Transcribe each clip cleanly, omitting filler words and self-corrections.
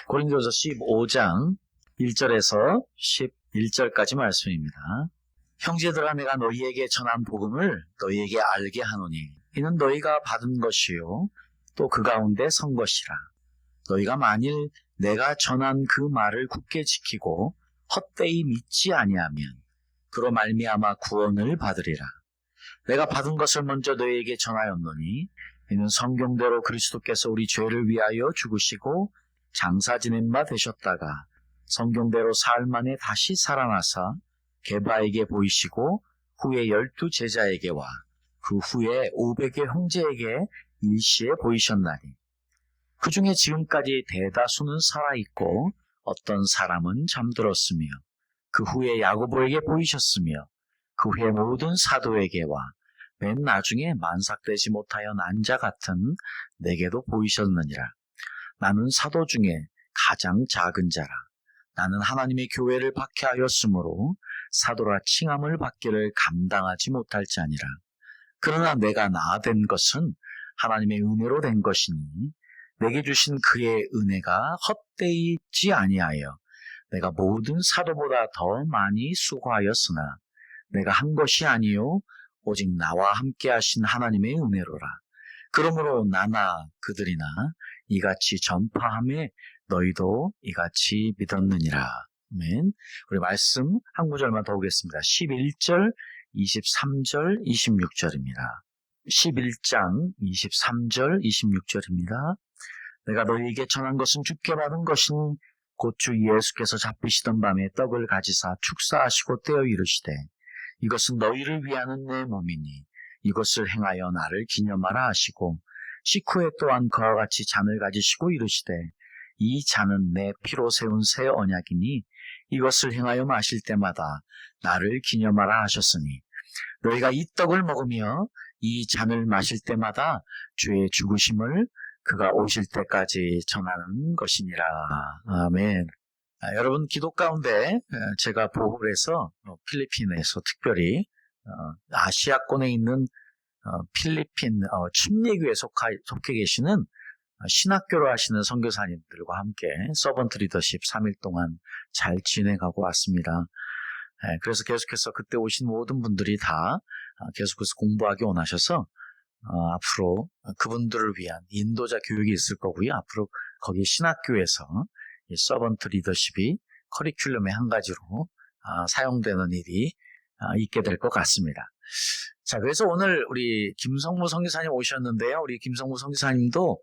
고린도서 15장 1절에서 11절까지 말씀입니다. 형제들아, 내가 너희에게 전한 복음을 너희에게 알게 하노니 이는 너희가 받은 것이요 또 그 가운데 선 것이라. 너희가 만일 내가 전한 그 말을 굳게 지키고 헛되이 믿지 아니하면 그로 말미암아 구원을 받으리라. 내가 받은 것을 먼저 너희에게 전하였노니 이는 성경대로 그리스도께서 우리 죄를 위하여 죽으시고 장사 지낸 바 되셨다가 성경대로 사흘 만에 다시 살아나사 게바에게 보이시고 후에 12 제자에게와 그 후에 500의 형제에게 일시에 보이셨나니 그 중에 지금까지 대다수는 살아있고 어떤 사람은 잠들었으며 그 후에 야고보에게 보이셨으며 그 후에 모든 사도에게와 맨 나중에 만삭되지 못하여 난 자 같은 내게도 보이셨느니라. 나는 사도 중에 가장 작은 자라. 나는 하나님의 교회를 박해하였으므로 사도라 칭함을 받기를 감당하지 못할 자니라. 그러나 내가 나아된 것은 하나님의 은혜로 된 것이니 내게 주신 그의 은혜가 헛되이 있지 아니하여 내가 모든 사도보다 더 많이 수고하였으나 내가 한 것이 아니요 오직 나와 함께 하신 하나님의 은혜로라. 그러므로 나나 그들이나 이같이 전파함에 너희도 이같이 믿었느니라. 아멘. 우리 말씀 한 구절만 더 보겠습니다. 11절, 23절, 26절입니다. 11장 23절, 26절입니다. 내가 너희에게 전한 것은 주께 받은 것이니 곧 주 예수께서 잡히시던 밤에 떡을 가지사 축사하시고 떼어 이르시되 이것은 너희를 위하는 내 몸이니 이것을 행하여 나를 기념하라 하시고 식후에 또한 그와 같이 잔을 가지시고 이르시되 이 잔은 내 피로 세운 새 언약이니 이것을 행하여 마실 때마다 나를 기념하라 하셨으니 너희가 이 떡을 먹으며 이 잔을 마실 때마다 주의 죽으심을 그가 오실 때까지 전하는 것이니라. 아멘. 여러분, 기도 가운데 제가 보호를 해서 필리핀에서 특별히 아시아권에 있는 필리핀 침례교회에 속해 계시는 신학교를 하시는 선교사님들과 함께 서번트 리더십 3일 동안 잘 지내가고 왔습니다. 그래서 계속해서 그때 오신 모든 분들이 다 계속해서 공부하기 원하셔서 앞으로 그분들을 위한 인도자 교육이 있을 거고요. 앞으로 거기 신학교에서 이 서번트 리더십이 커리큘럼의 한 가지로 사용되는 일이 있게 될 것 같습니다. 자, 그래서 오늘 우리 김성무 선교사님 오셨는데요. 우리 김성무 선교사님도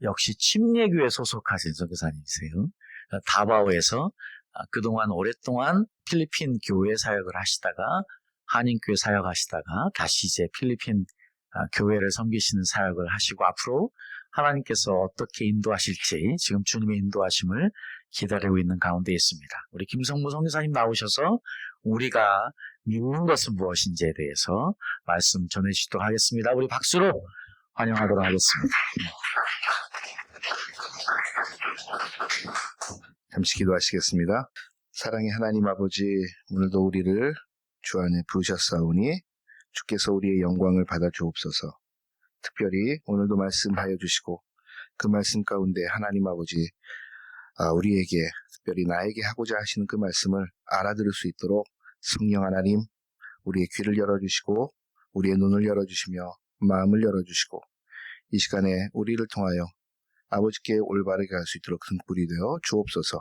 역시 침례교회 소속하신 선교사님이세요. 다바오에서 그동안 오랫동안 필리핀 교회 사역을 하시다가 한인교회 사역하시다가 다시 이제 필리핀 교회를 섬기시는 사역을 하시고 앞으로 하나님께서 어떻게 인도하실지 지금 주님의 인도하심을 기다리고 있는 가운데 있습니다. 우리 김성무 선교사님 나오셔서 우리가 믿는 것은 무엇인지에 대해서 말씀 전해주시도록 하겠습니다. 우리 박수로 환영하도록 하겠습니다. 잠시 기도하시겠습니다. 사랑의 하나님 아버지, 오늘도 우리를 주 안에 부르셨사오니 주께서 우리의 영광을 받아 주옵소서. 특별히 오늘도 말씀하여 주시고 그 말씀 가운데 하나님 아버지 우리에게 특별히 나에게 하고자 하시는 그 말씀을 알아들을 수 있도록 성령 하나님 우리의 귀를 열어주시고 우리의 눈을 열어주시며 마음을 열어주시고 이 시간에 우리를 통하여 아버지께 올바르게 할 수 있도록 등불이 되어 주옵소서.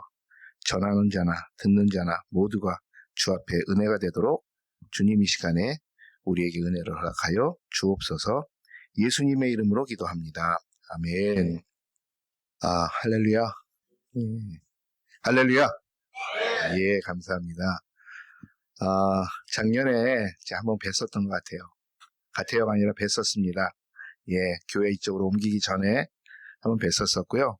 전하는 자나 듣는 자나 모두가 주 앞에 은혜가 되도록 주님 이 시간에 우리에게 은혜를 허락하여 주옵소서. 예수님의 이름으로 기도합니다. 아멘. 할렐루야. 할렐루야. 예, 감사합니다. 작년에 제가 한번 뵀었던 것 같아요가 아니라 뵀었습니다. 예, 교회 이쪽으로 옮기기 전에 한번 뵀었었고요.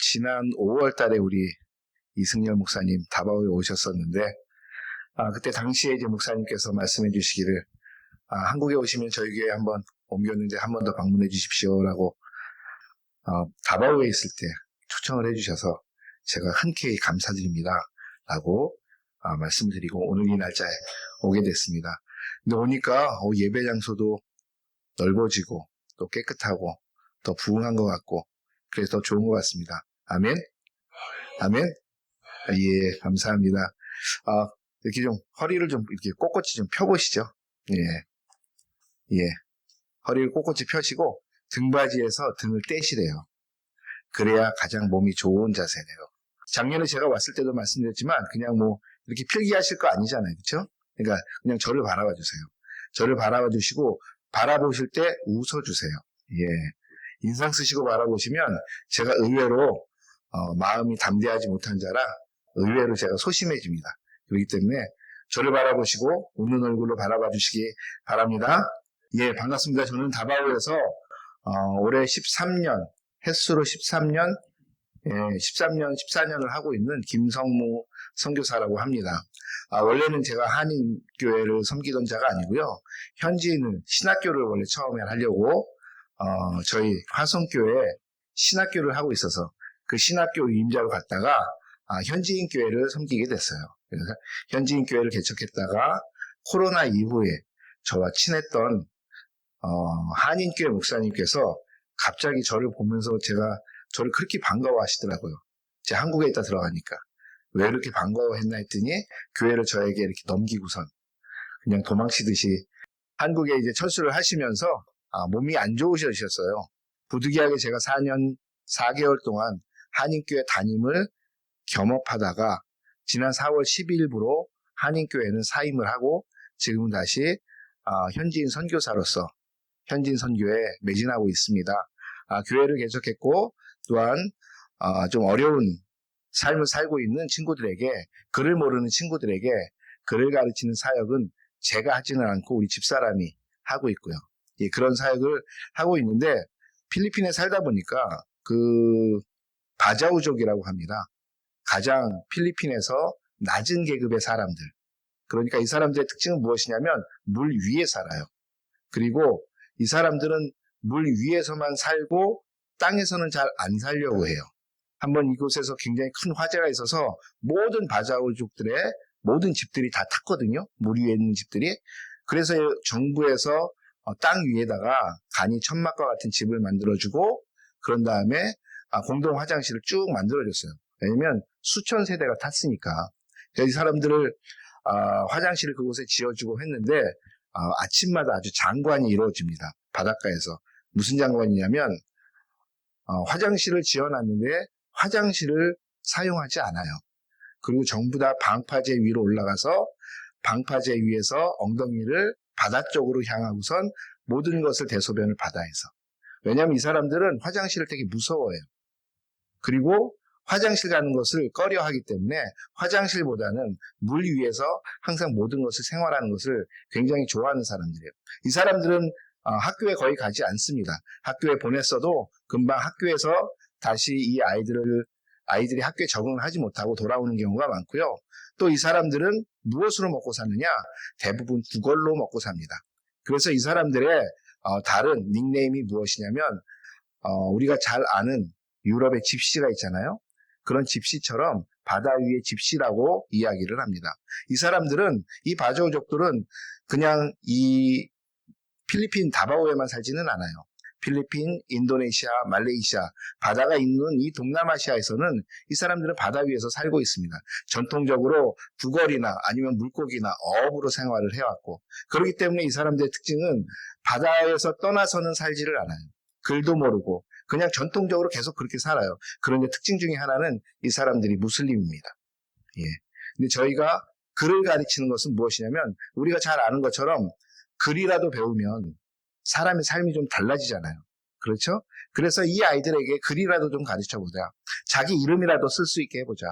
지난 5월 달에 우리 이승열 목사님 다바오에 오셨었는데, 그때 당시에 이제 목사님께서 말씀해 주시기를, 한국에 오시면 저희 교회 한번 옮겼는데 한 번 더 방문해 주십시오라고, 다바오에 있을 때 초청을 해 주셔서 제가 흔쾌히 감사드립니다. 라고, 말씀드리고 오늘 이 날짜에 오게 됐습니다. 근데 오니까, 예배 장소도 넓어지고, 또 깨끗하고, 더 부흥한 것 같고, 그래서 더 좋은 것 같습니다. 아멘. 아멘. 예, 감사합니다. 이렇게 좀 허리를 좀 이렇게 꼿꼿이 좀 펴보시죠. 예, 예. 허리를 꼿꼿이 펴시고 등받이에서 등을 떼시래요. 그래야 가장 몸이 좋은 자세래요. 작년에 제가 왔을 때도 말씀드렸지만 그냥 뭐 이렇게 필기하실 거 아니잖아요. 그렇죠? 그러니까 그냥 저를 바라봐 주세요. 저를 바라봐 주시고 바라보실 때 웃어주세요. 예. 인상 쓰시고 바라보시면 제가 의외로 마음이 담대하지 못한 자라 의외로 제가 소심해집니다. 그렇기 때문에 저를 바라보시고 웃는 얼굴로 바라봐 주시기 바랍니다. 예, 반갑습니다. 저는 다바오에서 올해 13년, 햇수로 13년, 14년을 하고 있는 김성무 선교사라고 합니다. 원래는 제가 한인교회를 섬기던 자가 아니고요. 현지인을 신학교를 원래 처음에 하려고 저희 화성교회에 신학교를 하고 있어서 그 신학교 임자로 갔다가 현지인 교회를 섬기게 됐어요. 그래서 현지인 교회를 개척했다가 코로나 이후에 저와 친했던 한인교회 목사님께서 갑자기 저를 보면서 저를 그렇게 반가워하시더라고요. 제가 한국에 있다 들어가니까 왜 이렇게 반가워했나 했더니 교회를 저에게 이렇게 넘기고선 그냥 도망치듯이 한국에 이제 철수를 하시면서 몸이 안 좋으셨어요. 부득이하게 제가 4개월 동안 한인교회 담임을 겸업하다가 지난 4월 12일부로 한인교회는 사임을 하고 지금은 다시 현지인 선교사로서 현지인 선교에 매진하고 있습니다. 교회를 개척했고 또한 좀 어려운 삶을 살고 있는 친구들에게 글을 모르는 친구들에게 글을 가르치는 사역은 제가 하지는 않고 우리 집사람이 하고 있고요. 예, 그런 사역을 하고 있는데 필리핀에 살다 보니까 그 바자우족이라고 합니다. 가장 필리핀에서 낮은 계급의 사람들. 그러니까 이 사람들의 특징은 무엇이냐면 물 위에 살아요. 그리고 이 사람들은 물 위에서만 살고 땅에서는 잘 안 살려고 해요. 한번 이곳에서 굉장히 큰 화재가 있어서 모든 바자우족들의 모든 집들이 다 탔거든요. 물 위에 있는 집들이. 그래서 정부에서 땅 위에다가 간이 천막과 같은 집을 만들어주고 그런 다음에 공동 화장실을 쭉 만들어줬어요. 왜냐면 수천 세대가 탔으니까. 그래서 이 사람들을 화장실을 그곳에 지어주고 했는데 아침마다 아주 장관이 이루어집니다. 바닷가에서. 무슨 장관이냐면 화장실을 지어놨는데 화장실을 사용하지 않아요. 그리고 전부 다 방파제 위로 올라가서 방파제 위에서 엉덩이를 바다 쪽으로 향하고선 모든 것을 대소변을 바다에서. 왜냐하면 이 사람들은 화장실을 되게 무서워해요. 그리고 화장실 가는 것을 꺼려하기 때문에 화장실보다는 물 위에서 항상 모든 것을 생활하는 것을 굉장히 좋아하는 사람들이에요. 이 사람들은 학교에 거의 가지 않습니다. 학교에 보냈어도 금방 학교에서 다시 이 아이들이 학교에 적응을 하지 못하고 돌아오는 경우가 많고요. 또 이 사람들은 무엇으로 먹고 사느냐? 대부분 구걸로 먹고 삽니다. 그래서 이 사람들의 다른 닉네임이 무엇이냐면 우리가 잘 아는 유럽의 집시가 있잖아요. 그런 집시처럼 바다 위의 집시라고 이야기를 합니다. 이 사람들은, 이 바자우족들은 그냥 이 필리핀 다바오에만 살지는 않아요. 필리핀, 인도네시아, 말레이시아, 바다가 있는 이 동남아시아에서는 이 사람들은 바다 위에서 살고 있습니다. 전통적으로 구걸이나 아니면 물고기나 어업으로 생활을 해왔고, 그렇기 때문에 이 사람들의 특징은 바다에서 떠나서는 살지를 않아요. 글도 모르고 그냥 전통적으로 계속 그렇게 살아요. 그런데 특징 중에 하나는 이 사람들이 무슬림입니다. 예. 근데 저희가 글을 가르치는 것은 무엇이냐면 우리가 잘 아는 것처럼 글이라도 배우면 사람의 삶이 좀 달라지잖아요. 그렇죠? 그래서 이 아이들에게 글이라도 좀 가르쳐보자. 자기 이름이라도 쓸 수 있게 해보자.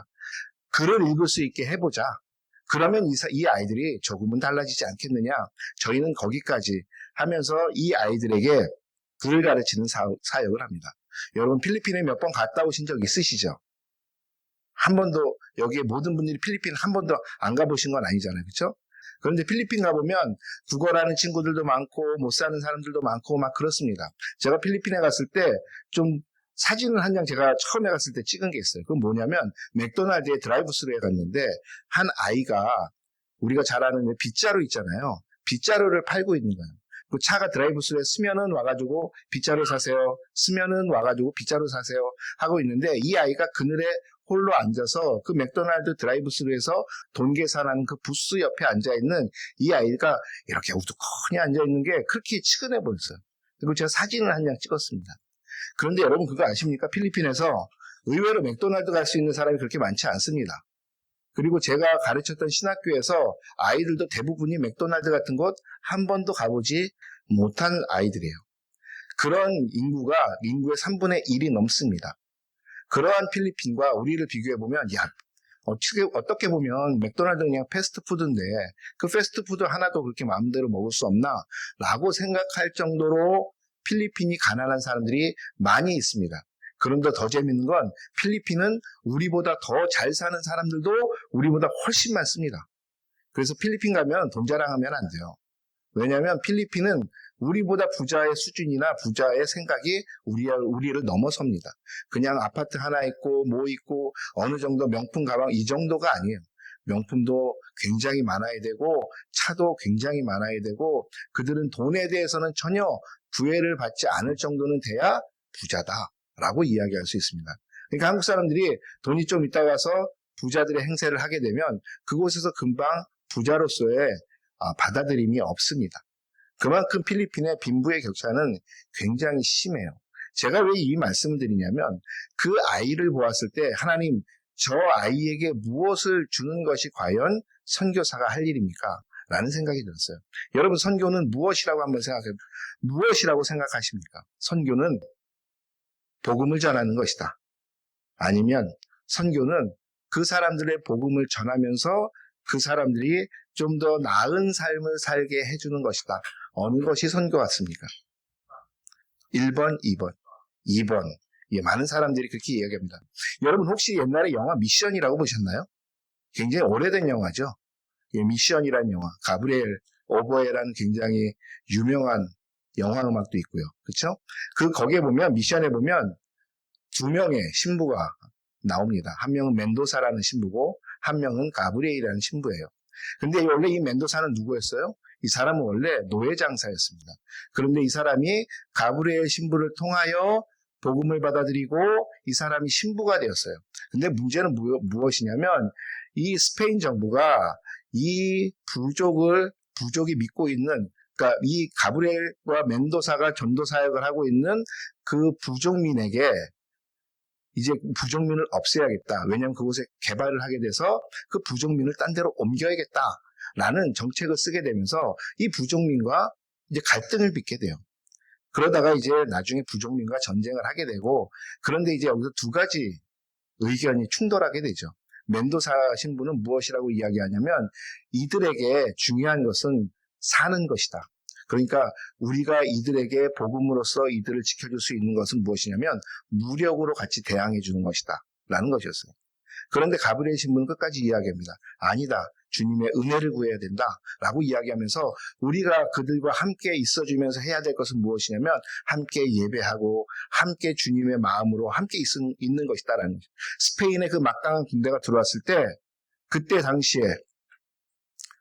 글을 읽을 수 있게 해보자. 그러면 이 아이들이 조금은 달라지지 않겠느냐. 저희는 거기까지 하면서 이 아이들에게 글을 가르치는 사역을 합니다. 여러분 필리핀에 몇 번 갔다 오신 적 있으시죠? 한 번도 여기에 모든 분들이 필리핀 한 번도 안 가보신 건 아니잖아요. 그렇죠? 그런데 필리핀 가보면 구걸하는 친구들도 많고 못 사는 사람들도 많고 막 그렇습니다. 제가 필리핀에 갔을 때 좀 사진을 한 장 제가 처음에 갔을 때 찍은 게 있어요. 그건 뭐냐면 맥도날드에 드라이브스루에 갔는데 한 아이가 우리가 잘 아는 빗자루 있잖아요. 빗자루를 팔고 있는 거예요. 그 차가 드라이브스루에 쓰면은 와가지고 빗자루 사세요. 쓰면은 와가지고 빗자루 사세요. 하고 있는데 이 아이가 그늘에 홀로 앉아서 그 맥도날드 드라이브스루에서 돈 계산하는 그 부스 옆에 앉아있는 이 아이가 이렇게 우두커니 앉아있는 게 그렇게 치근해 보였어요. 그리고 제가 사진을 한 장 찍었습니다. 그런데 여러분 그거 아십니까? 필리핀에서 의외로 맥도날드 갈 수 있는 사람이 그렇게 많지 않습니다. 그리고 제가 가르쳤던 신학교에서 아이들도 대부분이 맥도날드 같은 곳 한 번도 가보지 못한 아이들이에요. 그런 인구가 인구의 3분의 1이 넘습니다. 그러한 필리핀과 우리를 비교해보면 어떻게 보면 맥도날드는 그냥 패스트푸드인데 그 패스트푸드 하나도 그렇게 마음대로 먹을 수 없나 라고 생각할 정도로 필리핀이 가난한 사람들이 많이 있습니다. 그런데 더 재밌는 건 필리핀은 우리보다 더 잘 사는 사람들도 우리보다 훨씬 많습니다. 그래서 필리핀 가면 돈 자랑하면 안 돼요. 왜냐하면 필리핀은 우리보다 부자의 수준이나 부자의 생각이 우리를 넘어섭니다. 그냥 아파트 하나 있고 뭐 있고 어느 정도 명품 가방 이 정도가 아니에요. 명품도 굉장히 많아야 되고 차도 굉장히 많아야 되고 그들은 돈에 대해서는 전혀 구애를 받지 않을 정도는 돼야 부자다라고 이야기할 수 있습니다. 그러니까 한국 사람들이 돈이 좀 있다 가서 부자들의 행세를 하게 되면 그곳에서 금방 부자로서의 받아들임이 없습니다. 그만큼 필리핀의 빈부의 격차는 굉장히 심해요. 제가 왜 이 말씀을 드리냐면 그 아이를 보았을 때 하나님 저 아이에게 무엇을 주는 것이 과연 선교사가 할 일입니까? 라는 생각이 들었어요. 여러분 선교는 무엇이라고 한번 생각해요. 무엇이라고 생각하십니까? 선교는 복음을 전하는 것이다. 아니면 선교는 그 사람들의 복음을 전하면서 그 사람들이 좀 더 나은 삶을 살게 해주는 것이다. 어느 것이 선교 같습니까? 1번, 2번. 2번. 예, 많은 사람들이 그렇게 이야기합니다. 여러분 혹시 옛날에 영화 미션이라고 보셨나요? 굉장히 오래된 영화죠. 예, 미션이라는 영화. 가브리엘 오보에라는 굉장히 유명한 영화 음악도 있고요. 그렇죠? 거기에 보면 미션에 보면 두 명의 신부가 나옵니다. 한 명은 멘도사라는 신부고 한 명은 가브리엘이라는 신부예요. 근데 원래 이 멘도사는 누구였어요? 이 사람은 원래 노예장사였습니다. 그런데 이 사람이 가브리엘 신부를 통하여 복음을 받아들이고 이 사람이 신부가 되었어요. 근데 문제는 무엇이냐면 이 스페인 정부가 이 부족이 믿고 있는 그러니까 이 가브리엘과 멘도사가 전도 사역을 하고 있는 그 부족민에게 이제 부족민을 없애야겠다. 왜냐하면 그곳에 개발을 하게 돼서 그 부족민을 딴 데로 옮겨야겠다라는 정책을 쓰게 되면서 이 부족민과 이제 갈등을 빚게 돼요. 그러다가 이제 나중에 부족민과 전쟁을 하게 되고 그런데 이제 여기서 두 가지 의견이 충돌하게 되죠. 멘도사 신부는 무엇이라고 이야기하냐면 이들에게 중요한 것은 사는 것이다. 그러니까 우리가 이들에게 복음으로써 이들을 지켜줄 수 있는 것은 무엇이냐면 무력으로 같이 대항해 주는 것이다 라는 것이었어요. 그런데 가브리엘 신부는 끝까지 이야기합니다. 아니다. 주님의 은혜를 구해야 된다 라고 이야기하면서 우리가 그들과 함께 있어주면서 해야 될 것은 무엇이냐면 함께 예배하고 함께 주님의 마음으로 함께 있는 것이다 라는 거죠. 스페인의 그 막강한 군대가 들어왔을 때 그때 당시에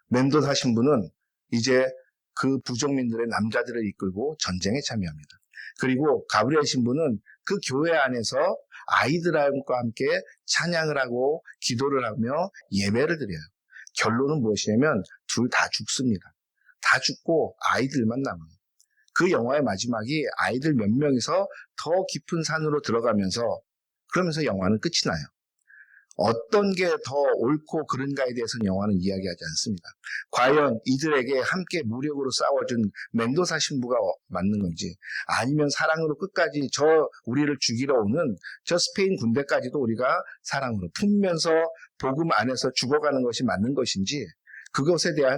멘도사 신부는 이제 그 부족민들의 남자들을 이끌고 전쟁에 참여합니다. 그리고 가브리엘 신부는 그 교회 안에서 아이들과 함께 찬양을 하고 기도를 하며 예배를 드려요. 결론은 무엇이냐면 둘 다 죽습니다. 다 죽고 아이들만 남아요. 그 영화의 마지막이 아이들 몇 명이서 더 깊은 산으로 들어가면서 그러면서 영화는 끝이 나요. 어떤 게 더 옳고 그른가에 대해서는 영화는 이야기하지 않습니다. 과연 이들에게 함께 무력으로 싸워준 멘도사 신부가 맞는 건지 아니면 사랑으로 끝까지 우리를 죽이러 오는 저 스페인 군대까지도 우리가 사랑으로 품면서 복음 안에서 죽어가는 것이 맞는 것인지 그것에 대한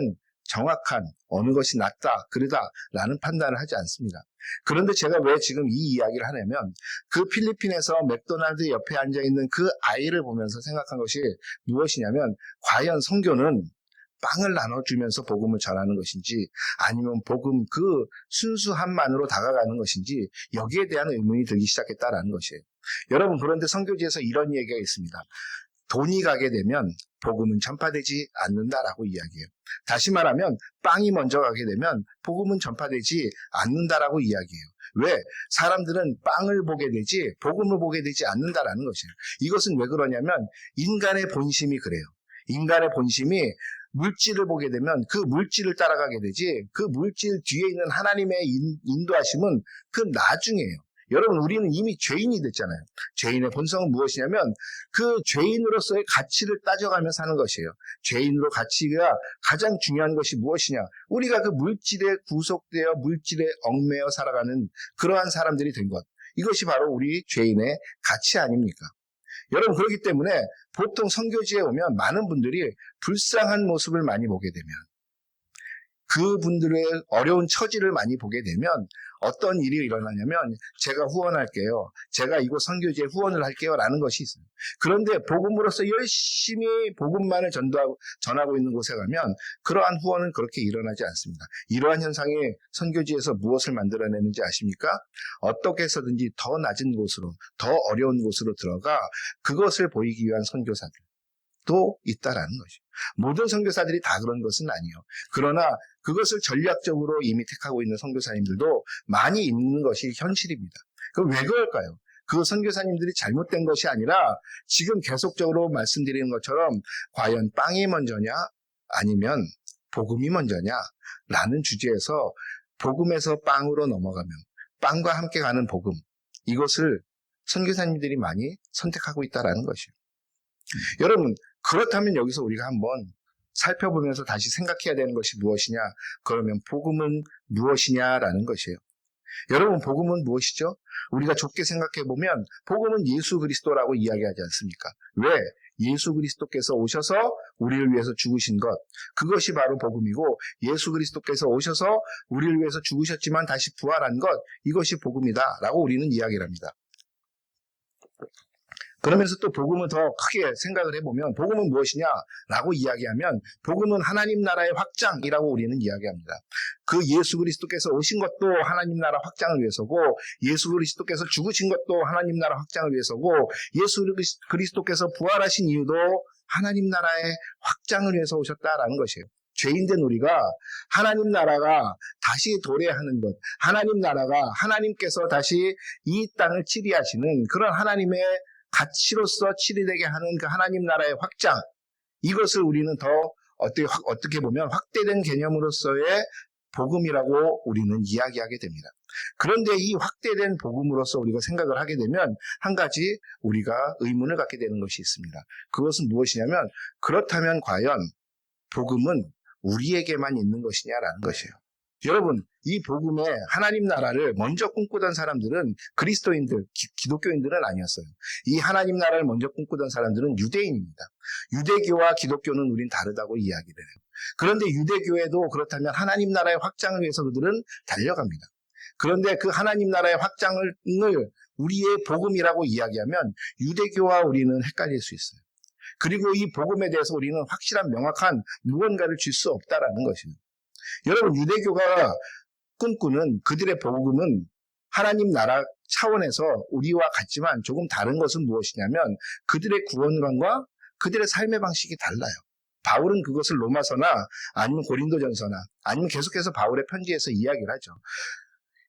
정확한 어느 것이 낫다, 그러다라는 판단을 하지 않습니다. 그런데 제가 왜 지금 이 이야기를 하냐면 그 필리핀에서 맥도날드 옆에 앉아있는 그 아이를 보면서 생각한 것이 무엇이냐면 과연 선교는 빵을 나눠주면서 복음을 전하는 것인지 아니면 복음 그 순수함만으로 다가가는 것인지 여기에 대한 의문이 들기 시작했다라는 것이에요. 여러분 그런데 선교지에서 이런 얘기가 있습니다. 돈이 가게 되면 복음은 전파되지 않는다라고 이야기해요. 다시 말하면 빵이 먼저 가게 되면 복음은 전파되지 않는다라고 이야기해요. 왜? 사람들은 빵을 보게 되지 복음을 보게 되지 않는다라는 것이에요. 이것은 왜 그러냐면 인간의 본심이 그래요. 인간의 본심이 물질을 보게 되면 그 물질을 따라가게 되지 그 물질 뒤에 있는 하나님의 인도하심은 그 나중이에요. 여러분, 우리는 이미 죄인이 됐잖아요. 죄인의 본성은 무엇이냐면 그 죄인으로서의 가치를 따져가며 사는 것이에요. 죄인으로 가치가 가장 중요한 것이 무엇이냐? 우리가 그 물질에 구속되어 물질에 얽매여 살아가는 그러한 사람들이 된 것. 이것이 바로 우리 죄인의 가치 아닙니까? 여러분, 그렇기 때문에 보통 선교지에 오면 많은 분들이 불쌍한 모습을 많이 보게 되면 그분들의 어려운 처지를 많이 보게 되면 어떤 일이 일어나냐면 제가 후원할게요. 제가 이곳 선교지에 후원을 할게요. 라는 것이 있어요. 그런데 복음으로서 열심히 복음만을 전하고 있는 곳에 가면 그러한 후원은 그렇게 일어나지 않습니다. 이러한 현상이 선교지에서 무엇을 만들어내는지 아십니까? 어떻게 해서든지 더 낮은 곳으로, 더 어려운 곳으로 들어가 그것을 보이기 위한 선교사들. 도 있다라는 거죠. 모든 선교사들이 다 그런 것은 아니에요. 그러나 그것을 전략적으로 이미 택하고 있는 선교사님들도 많이 있는 것이 현실입니다. 그럼 왜 그럴까요? 그 선교사님들이 잘못된 것이 아니라 지금 계속적으로 말씀드리는 것처럼 과연 빵이 먼저냐 아니면 복음이 먼저냐 라는 주제에서 복음에서 빵으로 넘어가면 빵과 함께 가는 복음, 이것을 선교사님들이 많이 선택하고 있다라는 것이에요. 여러분, 그렇다면 여기서 우리가 한번 살펴보면서 다시 생각해야 되는 것이 무엇이냐? 그러면 복음은 무엇이냐라는 것이에요. 여러분, 복음은 무엇이죠? 우리가 좁게 생각해보면 복음은 예수 그리스도라고 이야기하지 않습니까? 왜? 예수 그리스도께서 오셔서 우리를 위해서 죽으신 것, 그것이 바로 복음이고 예수 그리스도께서 오셔서 우리를 위해서 죽으셨지만 다시 부활한 것, 이것이 복음이다라고 우리는 이야기를 합니다. 그러면서 또 복음을 더 크게 생각을 해보면 복음은 무엇이냐라고 이야기하면 복음은 하나님 나라의 확장이라고 우리는 이야기합니다. 그 예수 그리스도께서 오신 것도 하나님 나라 확장을 위해서고 예수 그리스도께서 죽으신 것도 하나님 나라 확장을 위해서고 예수 그리스도께서 부활하신 이유도 하나님 나라의 확장을 위해서 오셨다라는 것이에요. 죄인된 우리가 하나님 나라가 다시 도래하는 것, 하나님 나라가 하나님께서 다시 이 땅을 치리하시는 그런 하나님의 가치로서 치리되게 하는 그 하나님 나라의 확장, 이것을 우리는 더 어떻게 보면 확대된 개념으로서의 복음이라고 우리는 이야기하게 됩니다. 그런데 이 확대된 복음으로서 우리가 생각을 하게 되면 한 가지 우리가 의문을 갖게 되는 것이 있습니다. 그것은 무엇이냐면 그렇다면 과연 복음은 우리에게만 있는 것이냐라는 것이에요. 여러분, 이 복음의 하나님 나라를 먼저 꿈꾸던 사람들은 그리스도인들, 기독교인들은 아니었어요. 이 하나님 나라를 먼저 꿈꾸던 사람들은 유대인입니다. 유대교와 기독교는 우린 다르다고 이야기를 해요. 그런데 유대교에도 그렇다면 하나님 나라의 확장을 위해서 그들은 달려갑니다. 그런데 그 하나님 나라의 확장을 우리의 복음이라고 이야기하면 유대교와 우리는 헷갈릴 수 있어요. 그리고 이 복음에 대해서 우리는 확실한 명확한 무언가를 줄 수 없다라는 것입니다. 여러분, 유대교가 꿈꾸는 그들의 복음은 하나님 나라 차원에서 우리와 같지만 조금 다른 것은 무엇이냐면 그들의 구원관과 그들의 삶의 방식이 달라요. 바울은 그것을 로마서나 아니면 고린도전서나 아니면 계속해서 바울의 편지에서 이야기를 하죠.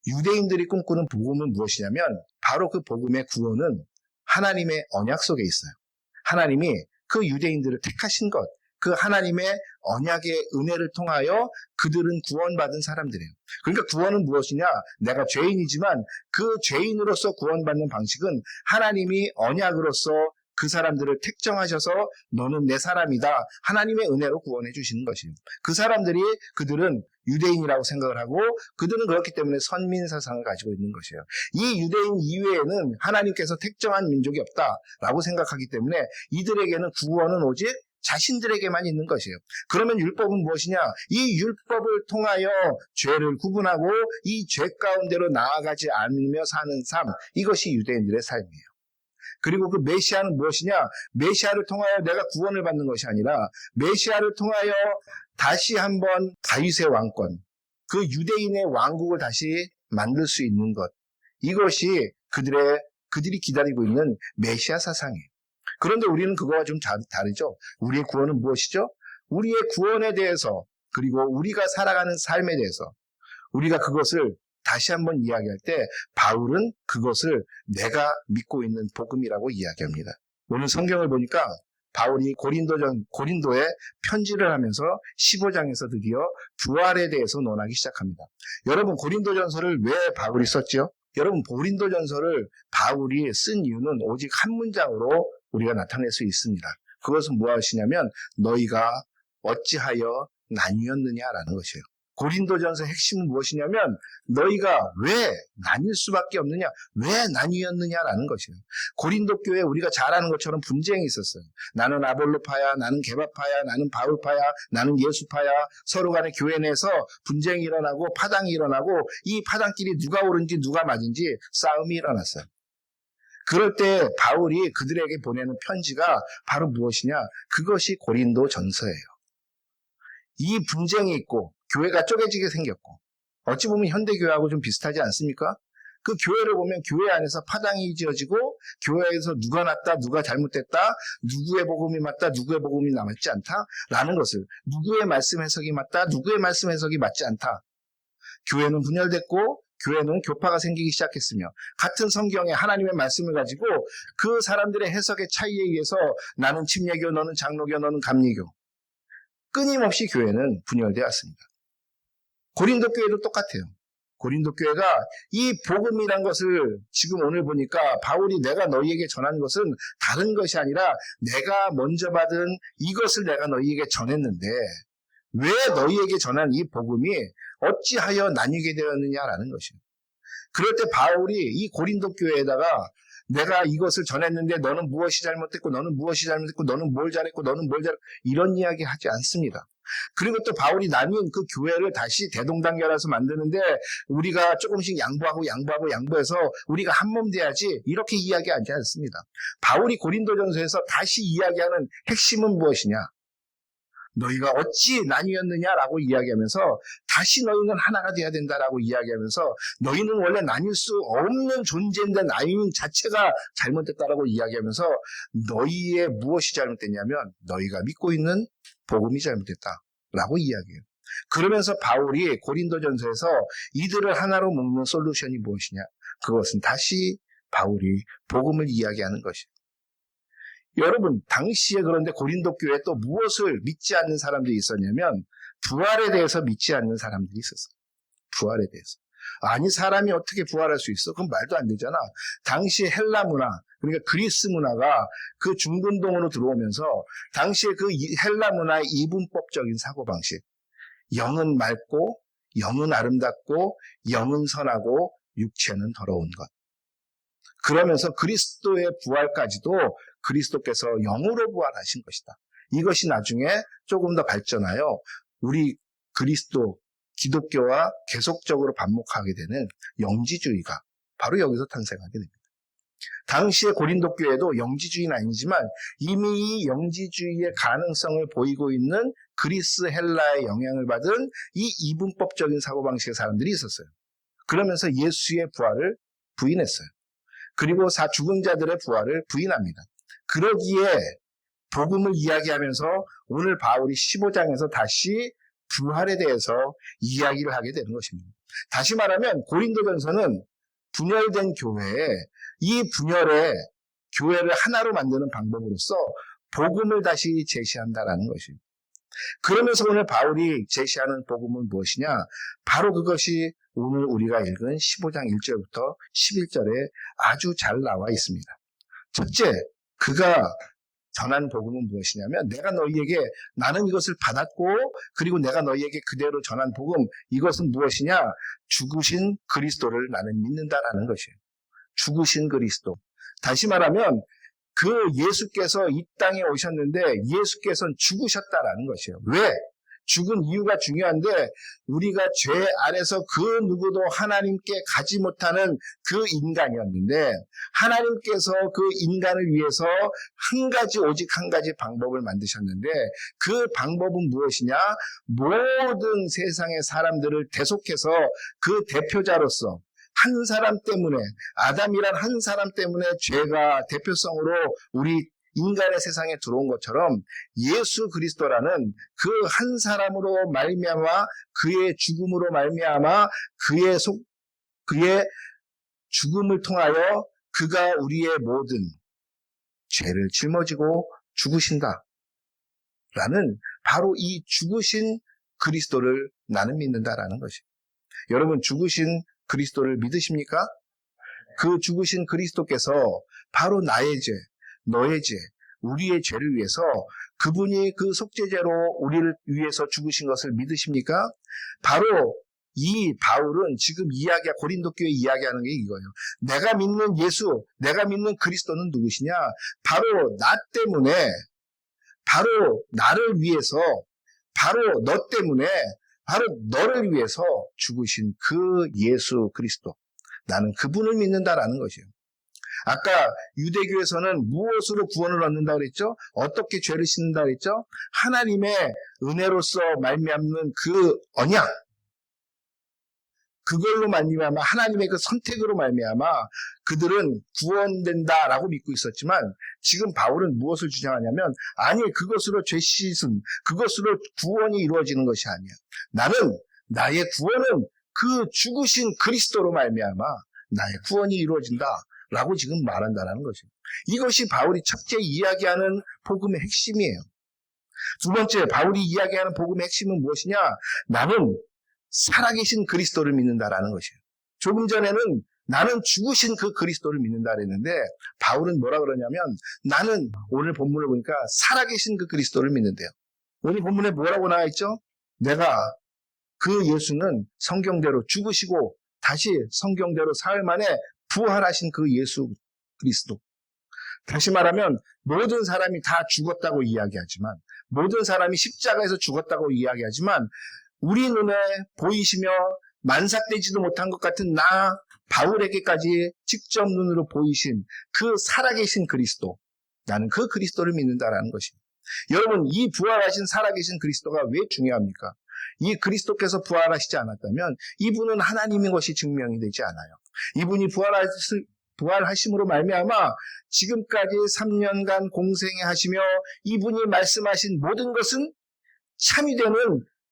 유대인들이 꿈꾸는 복음은 무엇이냐면 바로 그 복음의 구원은 하나님의 언약 속에 있어요. 하나님이 그 유대인들을 택하신 것, 그 하나님의 언약의 은혜를 통하여 그들은 구원받은 사람들이에요. 그러니까 구원은 무엇이냐? 내가 죄인이지만 그 죄인으로서 구원받는 방식은 하나님이 언약으로서 그 사람들을 택정하셔서 너는 내 사람이다. 하나님의 은혜로 구원해 주시는 것이에요. 그 사람들이 그들은 유대인이라고 생각을 하고 그들은 그렇기 때문에 선민 사상을 가지고 있는 것이에요. 이 유대인 이외에는 하나님께서 택정한 민족이 없다라고 생각하기 때문에 이들에게는 구원은 오직 자신들에게만 있는 것이에요. 그러면 율법은 무엇이냐? 이 율법을 통하여 죄를 구분하고 이 죄 가운데로 나아가지 않으며 사는 삶, 이것이 유대인들의 삶이에요. 그리고 그 메시아는 무엇이냐? 메시아를 통하여 내가 구원을 받는 것이 아니라 메시아를 통하여 다시 한번 다윗의 왕권, 그 유대인의 왕국을 다시 만들 수 있는 것, 이것이 그들이 기다리고 있는 메시아 사상이에요. 그런데 우리는 그거와 좀 다르죠. 우리의 구원은 무엇이죠? 우리의 구원에 대해서 그리고 우리가 살아가는 삶에 대해서 우리가 그것을 다시 한번 이야기할 때 바울은 그것을 내가 믿고 있는 복음이라고 이야기합니다. 오늘 성경을 보니까 바울이 고린도에 편지를 하면서 15장에서 드디어 부활에 대해서 논하기 시작합니다. 여러분, 고린도전서를 왜 바울이 썼죠? 여러분, 고린도전서를 바울이 쓴 이유는 오직 한 문장으로 우리가 나타낼 수 있습니다. 그것은 무엇이냐면 너희가 어찌하여 나뉘었느냐라는 것이에요. 고린도전서 핵심은 무엇이냐면 너희가 왜 나뉠 수밖에 없느냐, 왜 나뉘었느냐라는 것이에요. 고린도 교회에 우리가 잘 아는 것처럼 분쟁이 있었어요. 나는 아볼로파야, 나는 게바파야, 나는 바울파야, 나는 예수파야. 서로 간에 교회 내에서 분쟁이 일어나고 파당이 일어나고 이 파당끼리 누가 옳은지 누가 맞은지 싸움이 일어났어요. 그럴 때 바울이 그들에게 보내는 편지가 바로 무엇이냐? 그것이 고린도전서예요. 이 분쟁이 있고 교회가 쪼개지게 생겼고 어찌 보면 현대교회하고 좀 비슷하지 않습니까? 그 교회를 보면 교회 안에서 파당이 지어지고 교회에서 누가 낫다 누가 잘못됐다 누구의 복음이 맞다 누구의 복음이 맞지 않다 라는 것을 누구의 말씀 해석이 맞다 누구의 말씀 해석이 맞지 않다. 교회는 분열됐고 교회는 교파가 생기기 시작했으며 같은 성경에 하나님의 말씀을 가지고 그 사람들의 해석의 차이에 의해서 나는 침례교 너는 장로교 너는 감리교 끊임없이 교회는 분열되었습니다. 고린도 교회도 똑같아요. 고린도 교회가 이 복음이란 것을 지금 오늘 보니까 바울이 내가 너희에게 전한 것은 다른 것이 아니라 내가 먼저 받은 이것을 내가 너희에게 전했는데 왜 너희에게 전한 이 복음이 어찌하여 나뉘게 되었느냐라는 것이에요. 그럴 때 바울이 이 고린도 교회에다가 내가 이것을 전했는데 너는 무엇이 잘못됐고 너는 무엇이 잘못됐고 너는 뭘 잘했고 너는 뭘 잘했고 이런 이야기 하지 않습니다. 그리고 또 바울이 나뉜 그 교회를 다시 대동단결해서 만드는데 우리가 조금씩 양보해서 우리가 한 몸 돼야지 이렇게 이야기하지 않습니다. 바울이 고린도전서에서 다시 이야기하는 핵심은 무엇이냐? 너희가 어찌 나뉘었느냐라고 이야기하면서 다시 너희는 하나가 돼야 된다라고 이야기하면서 너희는 원래 나뉠 수 없는 존재인데 나뉘는 자체가 잘못됐다라고 이야기하면서 너희의 무엇이 잘못됐냐면 너희가 믿고 있는 복음이 잘못됐다라고 이야기해요. 그러면서 바울이 고린도전서에서 이들을 하나로 묶는 솔루션이 무엇이냐? 그것은 다시 바울이 복음을 이야기하는 것이에요. 여러분, 당시에 그런데 고린도 교회에 또 무엇을 믿지 않는 사람들이 있었냐면 부활에 대해서 믿지 않는 사람들이 있었어요. 부활에 대해서. 아니, 사람이 어떻게 부활할 수 있어? 그건 말도 안 되잖아. 당시 헬라 문화, 그러니까 그리스 문화가 그 중근동으로 들어오면서 당시에 그 헬라 문화의 이분법적인 사고방식. 영은 맑고, 영은 아름답고, 영은 선하고, 육체는 더러운 것. 그러면서 그리스도의 부활까지도 그리스도께서 영으로 부활하신 것이다. 이것이 나중에 조금 더 발전하여 우리 그리스도, 기독교와 계속적으로 반목하게 되는 영지주의가 바로 여기서 탄생하게 됩니다. 당시의 고린도 교회도 영지주의는 아니지만 이미 이 영지주의의 가능성을 보이고 있는 그리스 헬라의 영향을 받은 이 이분법적인 사고방식의 사람들이 있었어요. 그러면서 예수의 부활을 부인했어요. 그리고 죽은 자들의 부활을 부인합니다. 그러기에 복음을 이야기하면서 오늘 바울이 15장에서 다시 부활에 대해서 이야기를 하게 되는 것입니다. 다시 말하면 고린도전서는 분열된 교회에 이 분열의 교회를 하나로 만드는 방법으로서 복음을 다시 제시한다라는 것입니다. 그러면서 오늘 바울이 제시하는 복음은 무엇이냐? 바로 그것이 오늘 우리가 읽은 15장 1절부터 11절에 아주 잘 나와 있습니다. 첫째, 그가 전한 복음은 무엇이냐면 내가 너희에게 나는 이것을 받았고 그리고 내가 너희에게 그대로 전한 복음 이것은 무엇이냐? 죽으신 그리스도를 나는 믿는다라는 것이에요. 죽으신 그리스도. 다시 말하면 그 예수께서 이 땅에 오셨는데 예수께서는 죽으셨다라는 것이에요. 왜? 죽은 이유가 중요한데 우리가 죄 아래서 그 누구도 하나님께 가지 못하는 그 인간이었는데 하나님께서 그 인간을 위해서 오직 한 가지 방법을 만드셨는데 그 방법은 무엇이냐? 모든 세상의 사람들을 대속해서 그 대표자로서 한 사람 때문에 아담이란 한 사람 때문에 죄가 대표성으로 우리 인간의 세상에 들어온 것처럼 예수 그리스도라는 그 한 사람으로 말미암아 그의 죽음으로 말미암아 그의 죽음을 통하여 그가 우리의 모든 죄를 짊어지고 죽으신다. 라는 바로 이 죽으신 그리스도를 나는 믿는다라는 것이에요. 여러분 죽으신 그리스도를 믿으십니까? 그 죽으신 그리스도께서 바로 나의 죄, 너의 죄, 우리의 죄를 위해서 그분이 그 속죄제로 우리를 위해서 죽으신 것을 믿으십니까? 바로 이 바울은 지금 고린도 교회 이야기하는 게 이거예요. 내가 믿는 예수, 내가 믿는 그리스도는 누구시냐? 바로 나 때문에, 바로 나를 위해서, 바로 너 때문에, 바로 너를 위해서 죽으신 그 예수 그리스도. 나는 그분을 믿는다라는 것이에요. 아까 유대교에서는 무엇으로 구원을 얻는다 그랬죠? 어떻게 죄를 씻는다 그랬죠? 하나님의 은혜로서 말미암는 그 언약, 그걸로 말미암아 하나님의 그 선택으로 말미암아 그들은 구원된다라고 믿고 있었지만 지금 바울은 무엇을 주장하냐면 아니 그것으로 죄 씻음, 그것으로 구원이 이루어지는 것이 아니야. 나의 구원은 그 죽으신 그리스도로 말미암아 나의 구원이 이루어진다라고 지금 말한다는 것이에요. 이것이 바울이 첫째 이야기하는 복음의 핵심이에요. 두 번째 바울이 이야기하는 복음의 핵심은 무엇이냐? 나는 살아계신 그리스도를 믿는다라는 것이에요. 조금 전에는 나는 죽으신 그 그리스도를 믿는다 그랬는데 바울은 뭐라 그러냐면 나는 오늘 본문을 보니까 살아계신 그 그리스도를 믿는데요. 오늘 본문에 뭐라고 나와 있죠? 내가 그 예수는 성경대로 죽으시고 다시 성경대로 사흘 만에 부활하신 그 예수 그리스도. 다시 말하면 모든 사람이 다 죽었다고 이야기하지만 모든 사람이 십자가에서 죽었다고 이야기하지만 우리 눈에 보이시며 만삭되지도 못한 것 같은 나 바울에게까지 직접 눈으로 보이신 그 살아계신 그리스도, 나는 그 그리스도를 믿는다라는 것입니다. 여러분 이 부활하신 살아계신 그리스도가 왜 중요합니까? 이 그리스도께서 부활하시지 않았다면 이분은 하나님인 것이 증명이 되지 않아요. 이분이 부활하심으로 말미암아 지금까지 3년간 공생애 하시며 이분이 말씀하신 모든 것은 참이 되는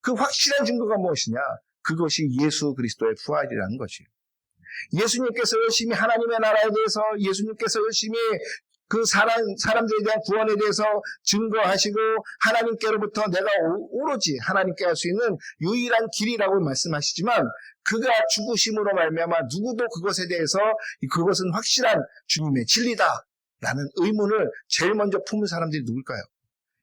그 확실한 증거가 무엇이냐? 그것이 예수 그리스도의 부활이라는 것이에요. 예수님께서 열심히 하나님의 나라에 대해서 예수님께서 열심히 그 사람들에 대한 구원에 대해서 증거하시고 하나님께로부터 내가 오로지 하나님께 할 수 있는 유일한 길이라고 말씀하시지만 그가 죽으심으로 말미암아 누구도 그것에 대해서 그것은 확실한 주님의 진리다라는 의문을 제일 먼저 품은 사람들이 누굴까요?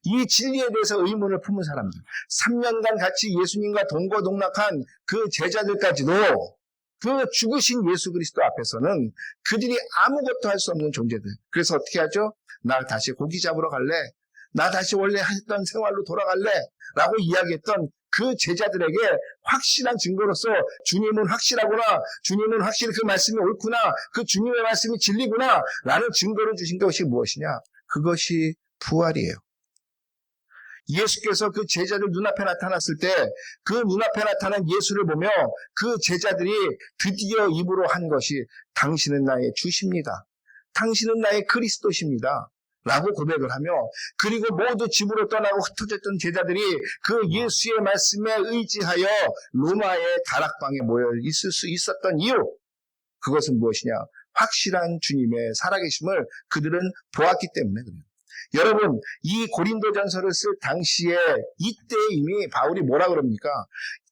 이 진리에 대해서 의문을 품은 사람들, 3년간 같이 예수님과 동거동락한 그 제자들까지도 그 죽으신 예수 그리스도 앞에서는 그들이 아무것도 할 수 없는 존재들. 그래서 어떻게 하죠? 나 다시 고기 잡으러 갈래? 나 다시 원래 했던 생활로 돌아갈래? 라고 이야기했던 그 제자들에게 확실한 증거로서 주님은 확실하구나, 주님은 확실히 그 말씀이 옳구나, 그 주님의 말씀이 진리구나 라는 증거를 주신 것이 무엇이냐? 그것이 부활이에요. 예수께서 그 제자들 눈앞에 나타났을 때 그 눈앞에 나타난 예수를 보며 그 제자들이 드디어 입으로 한 것이 당신은 나의 주십니다. 당신은 나의 그리스도십니다. 라고 고백을 하며 그리고 모두 집으로 떠나고 흩어졌던 제자들이 그 예수의 말씀에 의지하여 로마의 다락방에 모여 있을 수 있었던 이유, 그것은 무엇이냐? 확실한 주님의 살아계심을 그들은 보았기 때문에 그래요. 여러분, 이 고린도전서를 쓸 당시에 이때 이미 바울이 뭐라 그럽니까?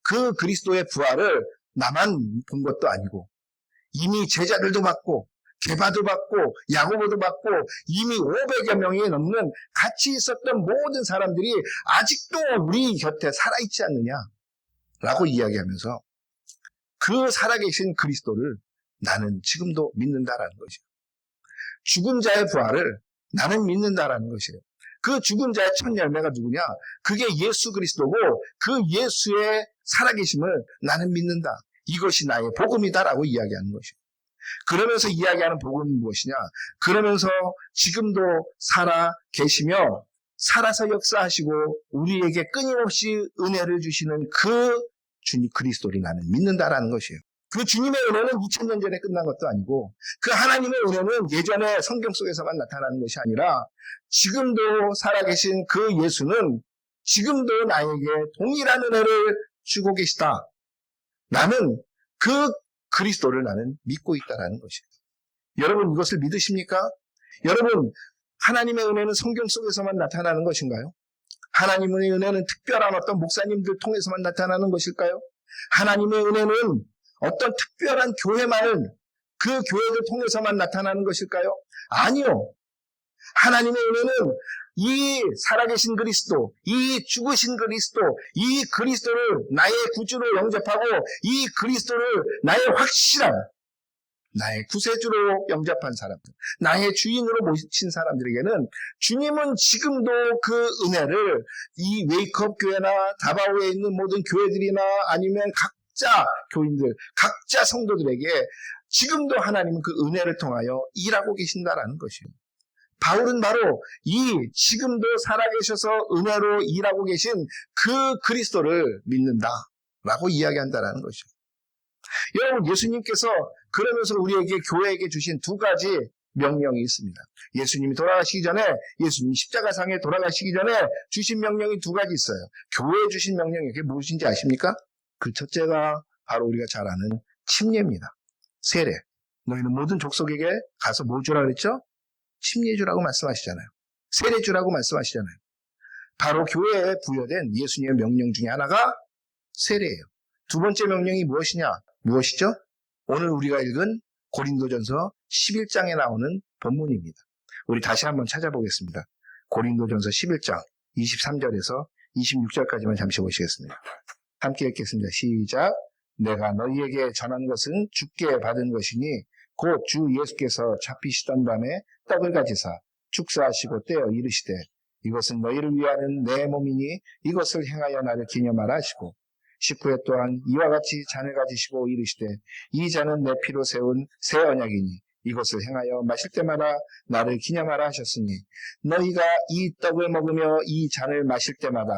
그 그리스도의 부활을 나만 본 것도 아니고 이미 제자들도 받고 게바도 받고 야고보도 받고 이미 500여 명이 넘는 같이 있었던 모든 사람들이 아직도 우리 곁에 살아있지 않느냐라고 이야기하면서 그 살아계신 그리스도를 나는 지금도 믿는다라는 것이죠. 죽은 자의 부활을 나는 믿는다라는 것이에요. 그 죽은 자의 첫 열매가 누구냐? 그게 예수 그리스도고 그 예수의 살아계심을 나는 믿는다. 이것이 나의 복음이다라고 이야기하는 것이에요. 그러면서 이야기하는 복음은 무엇이냐? 그러면서 지금도 살아 계시며 살아서 역사하시고 우리에게 끊임없이 은혜를 주시는 그 주님 그리스도를 나는 믿는다라는 것이에요. 그 주님의 은혜는 2000년 전에 끝난 것도 아니고 그 하나님의 은혜는 예전에 성경 속에서만 나타나는 것이 아니라 지금도 살아계신 그 예수는 지금도 나에게 동일한 은혜를 주고 계시다. 나는 그 그리스도를 나는 믿고 있다라는 것이에요. 여러분 이것을 믿으십니까? 여러분 하나님의 은혜는 성경 속에서만 나타나는 것인가요? 하나님의 은혜는 특별한 어떤 목사님들 통해서만 나타나는 것일까요? 하나님의 은혜는 어떤 특별한 교회만을 그 교회를 통해서만 나타나는 것일까요? 아니요. 하나님의 은혜는 이 살아계신 그리스도, 이 죽으신 그리스도, 이 그리스도를 나의 구주로 영접하고 이 그리스도를 나의 확실한 나의 구세주로 영접한 사람들, 나의 주인으로 모신 사람들에게는 주님은 지금도 그 은혜를 이 웨이크업 교회나 다바오에 있는 모든 교회들이나 아니면 각자 교인들, 각자 성도들에게 지금도 하나님은 그 은혜를 통하여 일하고 계신다라는 것이에요. 바울은 바로 이 지금도 살아계셔서 은혜로 일하고 계신 그 그리스도를 믿는다라고 이야기한다라는 것이죠. 여러분 예수님께서 그러면서 우리에게 교회에게 주신 두 가지 명령이 있습니다. 예수님이 돌아가시기 전에 예수님이 십자가상에 돌아가시기 전에 주신 명령이 두 가지 있어요. 교회에 주신 명령이 그게 무엇인지 아십니까? 그 첫째가 바로 우리가 잘 아는 침례입니다. 세례. 너희는 모든 족속에게 가서 뭐 주라 그랬죠? 침례 주라고 말씀하시잖아요. 세례 주라고 말씀하시잖아요. 바로 교회에 부여된 예수님의 명령 중에 하나가 세례예요. 두 번째 명령이 무엇이죠? 오늘 우리가 읽은 고린도전서 11장에 나오는 본문입니다. 우리 다시 한번 찾아보겠습니다. 고린도전서 11장 23절에서 26절까지만 잠시 보시겠습니다. 함께 읽겠습니다. 시작. 내가 너희에게 전한 것은 주께 받은 것이니 곧 주 예수께서 잡히시던 밤에 떡을 가지사 축사하시고 떼어 이르시되 이것은 너희를 위하는 내 몸이니 이것을 행하여 나를 기념하라 하시고 19회 또한 이와 같이 잔을 가지시고 이르시되 이 잔은 내 피로 세운 새 언약이니 이것을 행하여 마실 때마다 나를 기념하라 하셨으니 너희가 이 떡을 먹으며 이 잔을 마실 때마다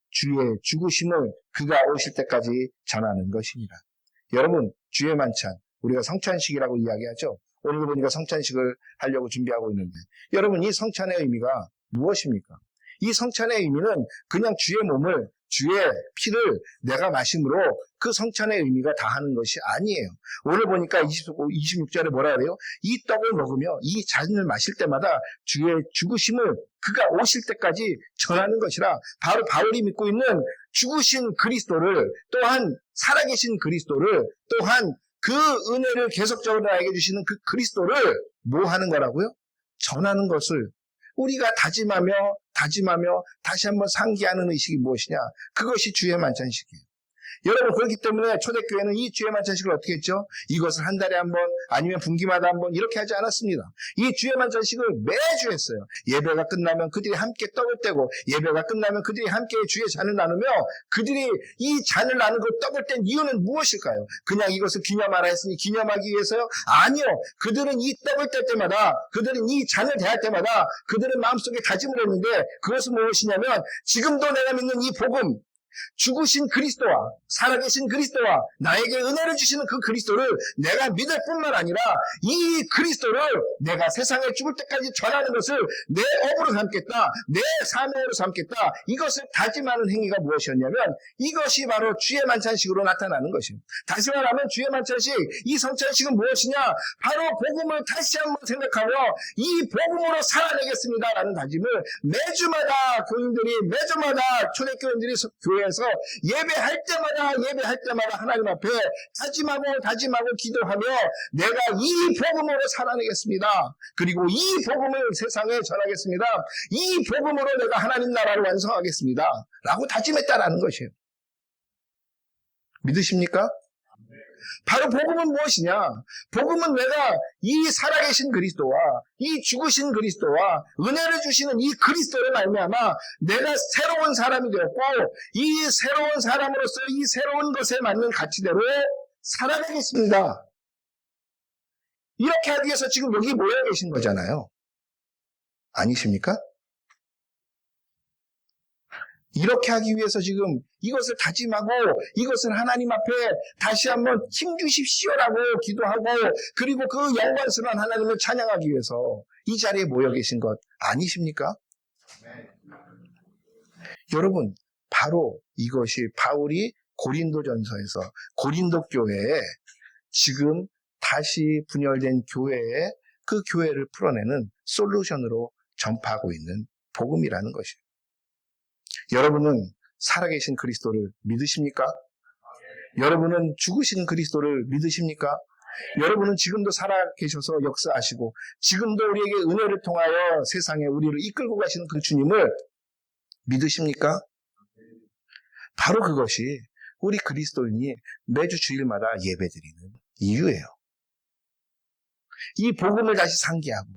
주의 죽으심을 그가 오실 때까지 전하는 것이니라. 여러분 주의 만찬 우리가 성찬식이라고 이야기하죠. 오늘 보니까 성찬식을 하려고 준비하고 있는데 여러분 이 성찬의 의미가 무엇입니까? 이 성찬의 의미는 그냥 주의 몸을 주의 피를 내가 마심으로 그 성찬의 의미가 다하는 것이 아니에요. 오늘 보니까 26절에 뭐라 그래요? 이 떡을 먹으며 이 잔을 마실 때마다 주의 죽으심을 그가 오실 때까지 전하는 것이라 바로 바울이 믿고 있는 죽으신 그리스도를 또한 살아계신 그리스도를 또한 그 은혜를 계속적으로 나에게 주시는 그 그리스도를 뭐 하는 거라고요? 전하는 것을 우리가 다짐하며 다시 한번 상기하는 의식이 무엇이냐? 그것이 주의 만찬식이에요. 여러분 그렇기 때문에 초대교회는 이 주의 만찬식을 어떻게 했죠? 이것을 한 달에 한 번 아니면 분기마다 한 번 이렇게 하지 않았습니다. 이 주의 만찬식을 매주 했어요. 예배가 끝나면 그들이 함께 떡을 떼고 예배가 끝나면 그들이 함께 주의 잔을 나누며 그들이 이 잔을 나누고 떡을 뗀 이유는 무엇일까요? 그냥 이것을 기념하라 했으니 기념하기 위해서요? 아니요. 그들은 이 떡을 뗄 때마다 그들은 이 잔을 대할 때마다 그들은 마음속에 다짐을 했는데 그것은 무엇이냐면 지금도 내가 믿는 이 복음 죽으신 그리스도와 살아계신 그리스도와 나에게 은혜를 주시는 그 그리스도를 내가 믿을 뿐만 아니라 이 그리스도를 내가 세상에 죽을 때까지 전하는 것을 내 업으로 삼겠다, 내 사명으로 삼겠다. 이것을 다짐하는 행위가 무엇이었냐면 이것이 바로 주의 만찬식으로 나타나는 것이에요. 다시 말하면 주의 만찬식, 이 성찬식은 무엇이냐? 바로 복음을 다시 한번 생각하고 이 복음으로 살아내겠습니다라는 다짐을 매주마다 교인들이 매주마다 초대교인들이 교회에서 예배할 때마다 하나님 앞에 다짐하고 기도하며 내가 이 복음으로 살아내겠습니다. 그리고 이 복음을 세상에 전하겠습니다. 이 복음으로 내가 하나님 나라를 완성하겠습니다. 라고 다짐했다라는 것이에요. 믿으십니까? 바로 복음은 무엇이냐? 복음은 내가 이 살아계신 그리스도와 이 죽으신 그리스도와 은혜를 주시는 이 그리스도를 말미암아 내가 새로운 사람이 되었고 이 새로운 사람으로서 이 새로운 것에 맞는 가치대로 살아가겠습니다. 이렇게 하기 위해서 지금 여기 모여 계신 거잖아요. 아니십니까? 이렇게 하기 위해서 지금 이것을 다짐하고 이것을 하나님 앞에 다시 한번 힘주십시오라고 기도하고 그리고 그 영광스러운 하나님을 찬양하기 위해서 이 자리에 모여 계신 것 아니십니까? 여러분, 바로 이것이 바울이 고린도전서에서 고린도 교회에 지금 다시 분열된 교회에 그 교회를 풀어내는 솔루션으로 전파하고 있는 복음이라는 것이에요. 여러분은 살아계신 그리스도를 믿으십니까? 여러분은 죽으신 그리스도를 믿으십니까? 여러분은 지금도 살아계셔서 역사하시고 지금도 우리에게 은혜를 통하여 세상에 우리를 이끌고 가시는 그 주님을 믿으십니까? 바로 그것이 우리 그리스도인이 매주 주일마다 예배드리는 이유예요. 이 복음을 다시 상기하고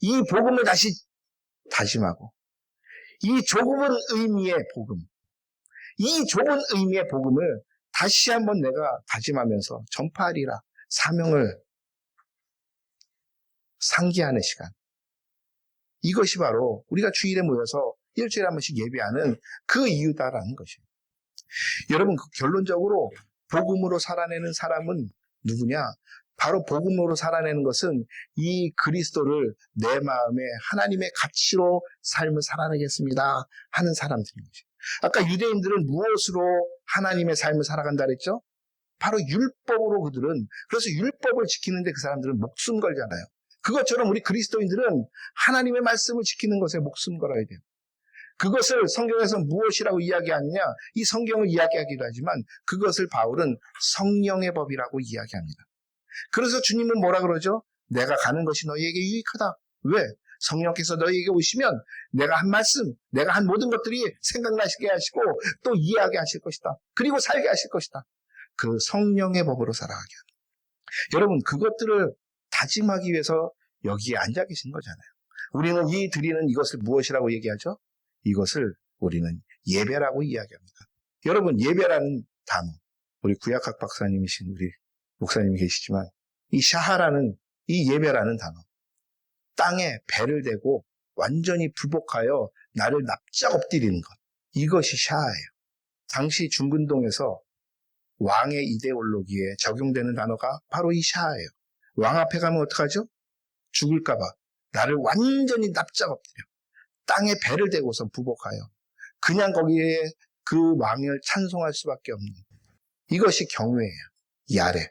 이 복음을 다시 다짐하고 이 좁은 의미의 복음, 이 좁은 의미의 복음을 다시 한번 내가 다짐하면서 전파하리라 사명을 상기하는 시간. 이것이 바로 우리가 주일에 모여서 일주일에 한 번씩 예배하는 그 이유다라는 것이에요. 여러분, 결론적으로 복음으로 살아내는 사람은 누구냐? 바로 복음으로 살아내는 것은 이 그리스도를 내 마음에 하나님의 가치로 삶을 살아내겠습니다 하는 사람들인 것이에요. 아까 유대인들은 무엇으로 하나님의 삶을 살아간다 그랬죠? 바로 율법으로 그들은, 그래서 율법을 지키는데 그 사람들은 목숨 걸잖아요. 그것처럼 우리 그리스도인들은 하나님의 말씀을 지키는 것에 목숨 걸어야 돼요. 그것을 성경에서 무엇이라고 이야기하느냐? 이 성경을 이야기하기도 하지만 그것을 바울은 성령의 법이라고 이야기합니다. 그래서 주님은 뭐라 그러죠? 내가 가는 것이 너희에게 유익하다. 왜? 성령께서 너희에게 오시면 내가 한 말씀, 내가 한 모든 것들이 생각나시게 하시고 또 이해하게 하실 것이다. 그리고 살게 하실 것이다. 그 성령의 법으로 살아가게 합니다. 여러분, 그것들을 다짐하기 위해서 여기에 앉아 계신 거잖아요. 우리는 이 드리는 이것을 무엇이라고 얘기하죠? 이것을 우리는 예배라고 이야기합니다. 여러분, 예배라는 단어, 우리 구약학 박사님이신 우리 목사님이 계시지만 이 샤하라는, 이 예배라는 단어, 땅에 배를 대고 완전히 불복하여 나를 납작 엎드리는 것, 이것이 샤하예요. 당시 중근동에서 왕의 이데올로기에 적용되는 단어가 바로 이 샤하예요. 왕 앞에 가면 어떡하죠? 죽을까봐 나를 완전히 납작 엎드려 땅에 배를 대고서 부복하여 그냥 거기에 그 왕을 찬송할 수밖에 없는, 이것이 경외예요. 이 아래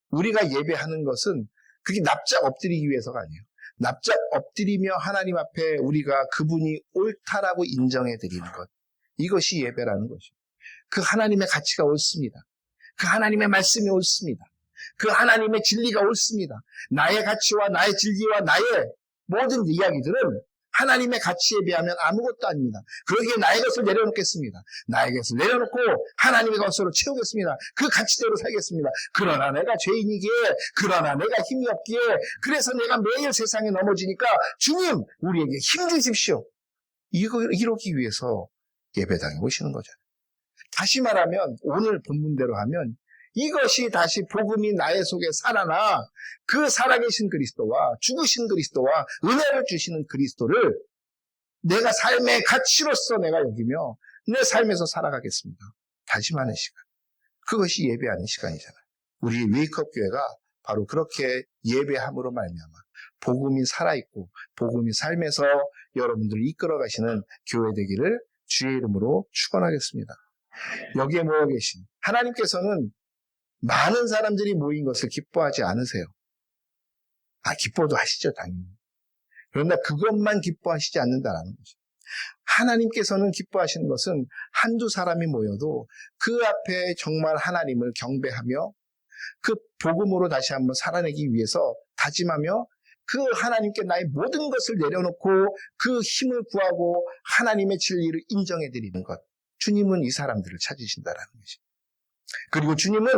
우리가 예배하는 것은 그게 납작 엎드리기 위해서가 아니에요. 납작 엎드리며 하나님 앞에 우리가 그분이 옳다라고 인정해 드리는 것, 이것이 예배라는 것이에요. 그 하나님의 가치가 옳습니다. 그 하나님의 말씀이 옳습니다. 그 하나님의 진리가 옳습니다. 나의 가치와 나의 진리와 나의 모든 이야기들은 하나님의 가치에 비하면 아무것도 아닙니다. 그러기에 나의 것을 내려놓겠습니다. 나의 것을 내려놓고 하나님의 것으로 채우겠습니다. 그 가치대로 살겠습니다. 그러나 내가 죄인이기에, 그러나 내가 힘이 없기에, 그래서 내가 매일 세상에 넘어지니까 주님 우리에게 힘 주십시오. 이러기 위해서 예배당에 오시는 거잖아요. 다시 말하면 오늘 본문대로 하면 이것이 다시 복음이 나의 속에 살아나 그 살아계신 그리스도와 죽으신 그리스도와 은혜를 주시는 그리스도를 내가 삶의 가치로서 내가 여기며 내 삶에서 살아가겠습니다. 다짐하는 시간. 그것이 예배하는 시간이잖아요. 우리 웨이크업 교회가 바로 그렇게 예배함으로 말미암아 복음이 살아있고 복음이 삶에서 여러분들을 이끌어가시는 교회 되기를 주의 이름으로 축원하겠습니다. 여기에 모여 계신 하나님께서는 많은 사람들이 모인 것을 기뻐하지 않으세요. 기뻐도 하시죠, 당연히. 그런데 그것만 기뻐하시지 않는다라는 거죠. 하나님께서는 기뻐하시는 것은 한두 사람이 모여도 그 앞에 정말 하나님을 경배하며 그 복음으로 다시 한번 살아내기 위해서 다짐하며 그 하나님께 나의 모든 것을 내려놓고 그 힘을 구하고 하나님의 진리를 인정해드리는 것. 주님은 이 사람들을 찾으신다라는 것이죠. 그리고 주님은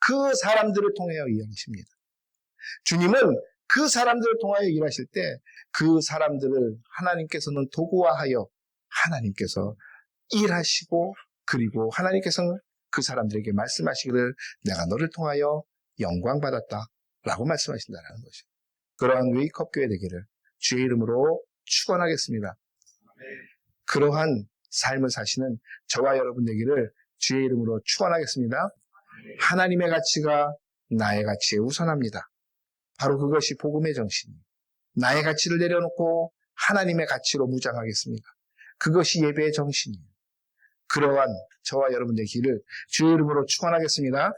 그 사람들을 통하여 일하십니다. 주님은 그 사람들을 통하여 일하실 때 그 사람들을 하나님께서는 도구화하여 하나님께서 일하시고 그리고 하나님께서는 그 사람들에게 말씀하시기를 내가 너를 통하여 영광받았다 라고 말씀하신다는 것이죠. 그러한 웨이크업 교회 되기를 주의 이름으로 축원하겠습니다. 그러한 삶을 사시는 저와 여러분 되기를 주의 이름으로 축원하겠습니다. 하나님의 가치가 나의 가치에 우선합니다. 바로 그것이 복음의 정신이에요. 나의 가치를 내려놓고 하나님의 가치로 무장하겠습니다. 그것이 예배의 정신이에요. 그러한 저와 여러분 되기를 주의 이름으로 축원하겠습니다.